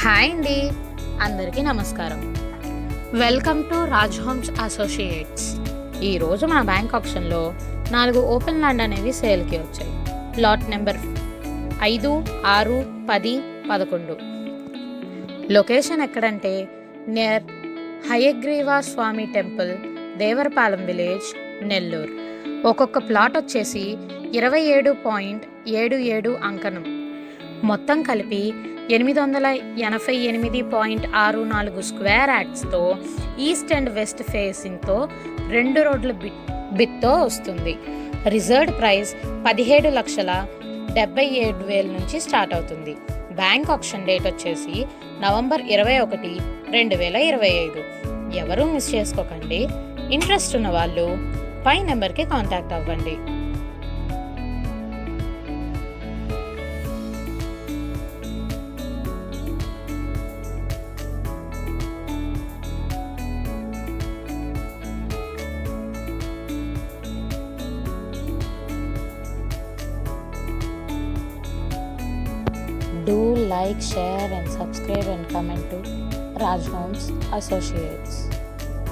Hi అండి, అందరికీ నమస్కారం. Welcome to Raj homes associates. ఈరోజు మన బ్యాంక్ ఆప్షన్లో 4 ఓపెన్ ల్యాండ్ అనేవి సేల్కి వచ్చాయి. Lot number 5, 6, 10, 11. లొకేషన్ ఎక్కడంటే నియర్ హయగ్రీవ స్వామి టెంపుల్, దేవరపాలెం విలేజ్, నెల్లూరు. ఒక్కొక్క ప్లాట్ వచ్చేసి 27.77 అంకణం. మొత్తం కలిపి 888.64 స్క్వేర్ యార్డ్స్తో ఈస్ట్ అండ్ వెస్ట్ ఫేసింగ్తో 2 రోడ్ల బిట్తో వస్తుంది. రిజర్వ్డ్ ప్రైస్ 17,77,000 నుంచి స్టార్ట్ అవుతుంది. బ్యాంక్ ఆప్షన్ డేట్ వచ్చేసి నవంబర్ 21, 2025. ఎవరూ మిస్ చేసుకోకండి. ఇంట్రెస్ట్ ఉన్న వాళ్ళు పై నెంబర్కి కాంటాక్ట్ అవ్వండి. Do like, share and subscribe and comment to Raj Homes Associates.